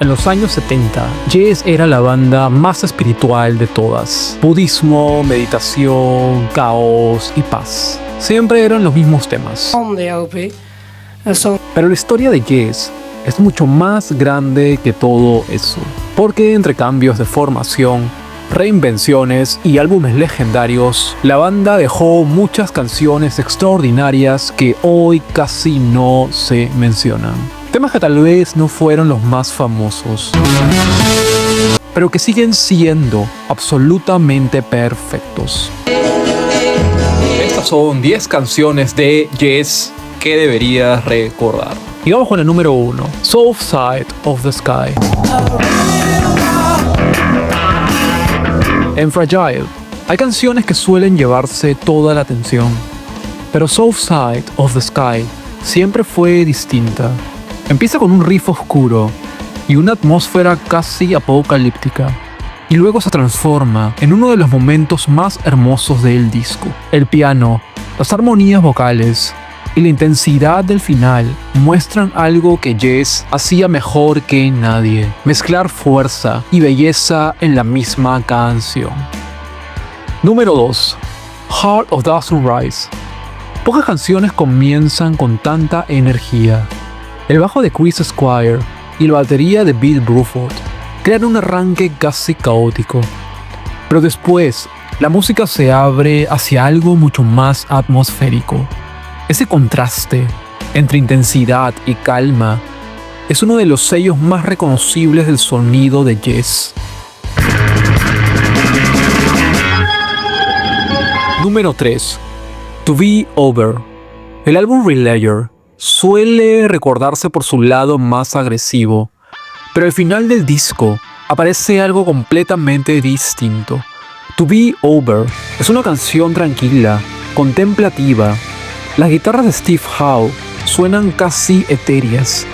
En los años 70, Yes era la banda más espiritual de todas. Budismo, meditación, caos y paz. Siempre eran los mismos temas. Pero la historia de Yes es mucho más grande que todo eso. Porque entre cambios de formación, reinvenciones y álbumes legendarios, la banda dejó muchas canciones extraordinarias que hoy casi no se mencionan. Temas que tal vez no fueron los más famosos, pero que siguen siendo absolutamente perfectos. Estas son 10 canciones de Yes que deberías recordar. Y vamos con el número 1, Soft Side of the Sky. En Fragile, hay canciones que suelen llevarse toda la atención, pero Soft Side of the Sky siempre fue distinta. Empieza con un riff oscuro y una atmósfera casi apocalíptica, y luego se transforma en uno de los momentos más hermosos del disco. El piano, las armonías vocales y la intensidad del final muestran algo que Yes hacía mejor que nadie: mezclar fuerza y belleza en la misma canción. Número 2. Heart of the Sunrise. Pocas canciones comienzan con tanta energía. El bajo de Chris Squire y la batería de Bill Bruford crean un arranque casi caótico, pero después la música se abre hacia algo mucho más atmosférico. Ese contraste entre intensidad y calma es uno de los sellos más reconocibles del sonido de Yes. Número 3. To Be Over. El álbum Relayer suele recordarse por su lado más agresivo, pero al final del disco aparece algo completamente distinto. To Be Over es una canción tranquila, contemplativa. Las guitarras de Steve Howe suenan casi etéreas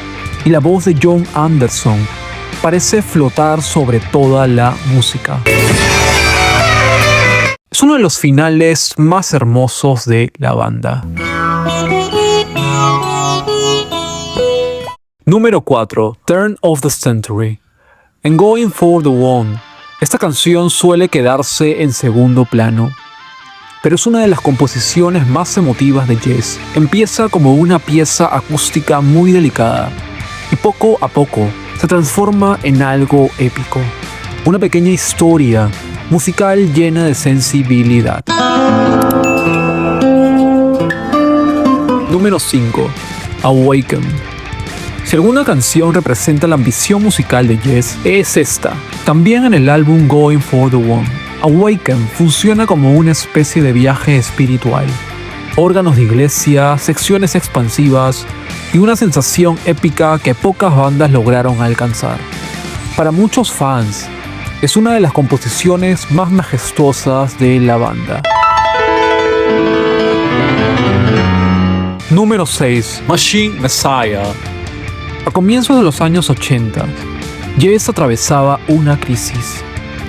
y la voz de Jon Anderson parece flotar sobre toda la música. Es uno de los finales más hermosos de la banda. Número 4. Turn of the Century. En Going for the One, esta canción suele quedarse en segundo plano, pero es una de las composiciones más emotivas de Yes. Empieza como una pieza acústica muy delicada y poco a poco se transforma en algo épico. Una pequeña historia musical llena de sensibilidad. Número 5. Awaken. Si alguna canción representa la ambición musical de Yes, es esta. También en el álbum Going for the One, Awaken funciona como una especie de viaje espiritual. Órganos de iglesia, secciones expansivas y una sensación épica que pocas bandas lograron alcanzar. Para muchos fans, es una de las composiciones más majestuosas de la banda. Número 6. Machine Messiah. A comienzos de los años 80, Yes atravesaba una crisis.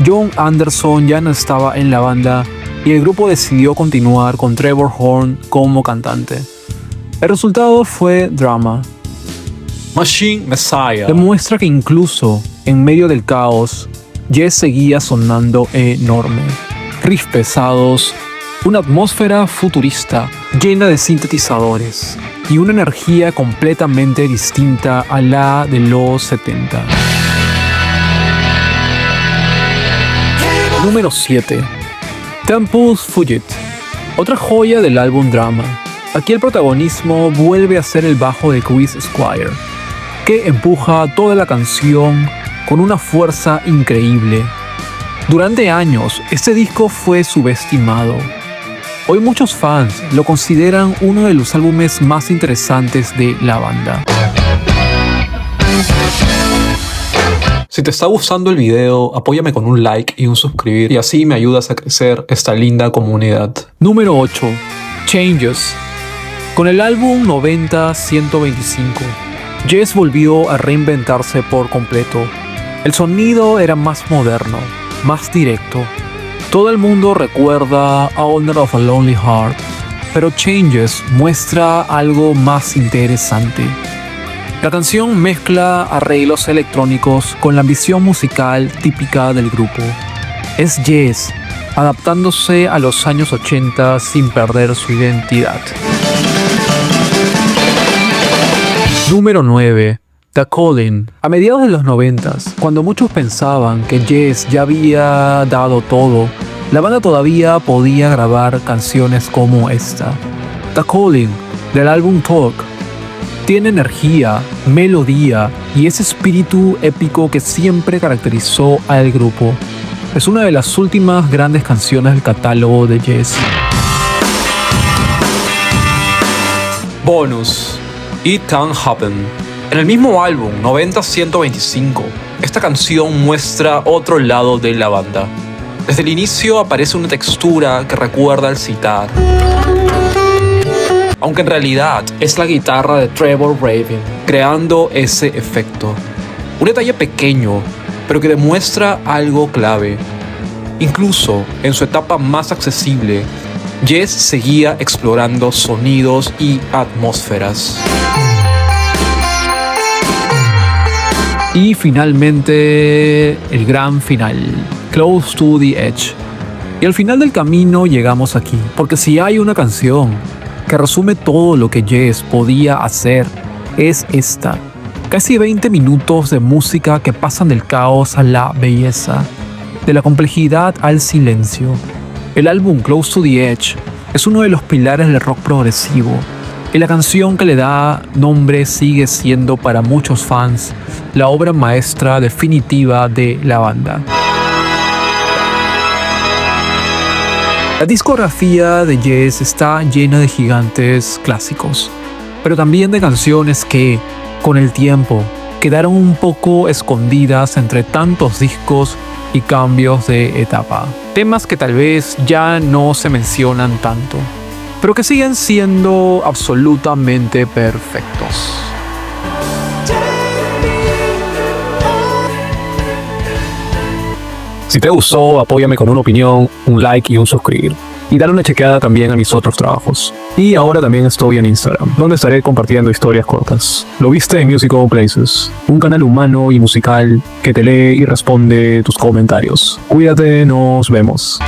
Jon Anderson ya no estaba en la banda y el grupo decidió continuar con Trevor Horn como cantante. El resultado fue Drama. Machine Messiah demuestra que incluso en medio del caos, Yes seguía sonando enorme. Riffs pesados, una atmósfera futurista llena de sintetizadores y una energía completamente distinta a la de los 70. Número 7. Temple's Fugit. Otra joya del álbum Drama. Aquí el protagonismo vuelve a ser el bajo de Chris Squire, que empuja toda la canción con una fuerza increíble. Durante años, este disco fue subestimado. Hoy muchos fans lo consideran uno de los álbumes más interesantes de la banda. Si te está gustando el video, apóyame con un like y un suscribir, y así me ayudas a crecer esta linda comunidad. Número 8. Changes. Con el álbum 90-125, Yes volvió a reinventarse por completo. El sonido era más moderno, más directo. Todo el mundo recuerda A Owner of a Lonely Heart, pero Changes muestra algo más interesante. La canción mezcla arreglos electrónicos con la ambición musical típica del grupo. Es Yes, adaptándose a los años 80 sin perder su identidad. Número 9. The Calling. A mediados de los 90s, cuando muchos pensaban que Yes ya había dado todo, la banda todavía podía grabar canciones como esta. The Calling, del álbum Talk, tiene energía, melodía y ese espíritu épico que siempre caracterizó al grupo. Es una de las últimas grandes canciones del catálogo de Yes. Bonus: It Can Happen. En el mismo álbum, 90-125, esta canción muestra otro lado de la banda. Desde el inicio aparece una textura que recuerda al sitar, aunque en realidad es la guitarra de Trevor Rabin creando ese efecto. Un detalle pequeño, pero que demuestra algo clave. Incluso en su etapa más accesible, Yes seguía explorando sonidos y atmósferas. Y finalmente, el gran final, Close to the Edge. Y al final del camino llegamos aquí, porque si hay una canción que resume todo lo que Yes podía hacer, es esta. Casi 20 minutos de música que pasan del caos a la belleza, de la complejidad al silencio. El álbum Close to the Edge es uno de los pilares del rock progresivo, y la canción que le da nombre sigue siendo para muchos fans la obra maestra definitiva de la banda. La discografía de Yes está llena de gigantes clásicos, pero también de canciones que, con el tiempo, quedaron un poco escondidas entre tantos discos y cambios de etapa. Temas que tal vez ya no se mencionan tanto, pero que siguen siendo absolutamente perfectos. Si te gustó, apóyame con una opinión, un like y un suscribir. Y dale una chequeada también a mis otros trabajos. Y ahora también estoy en Instagram, donde estaré compartiendo historias cortas. Lo viste en Musical Places, un canal humano y musical que te lee y responde tus comentarios. Cuídate, nos vemos.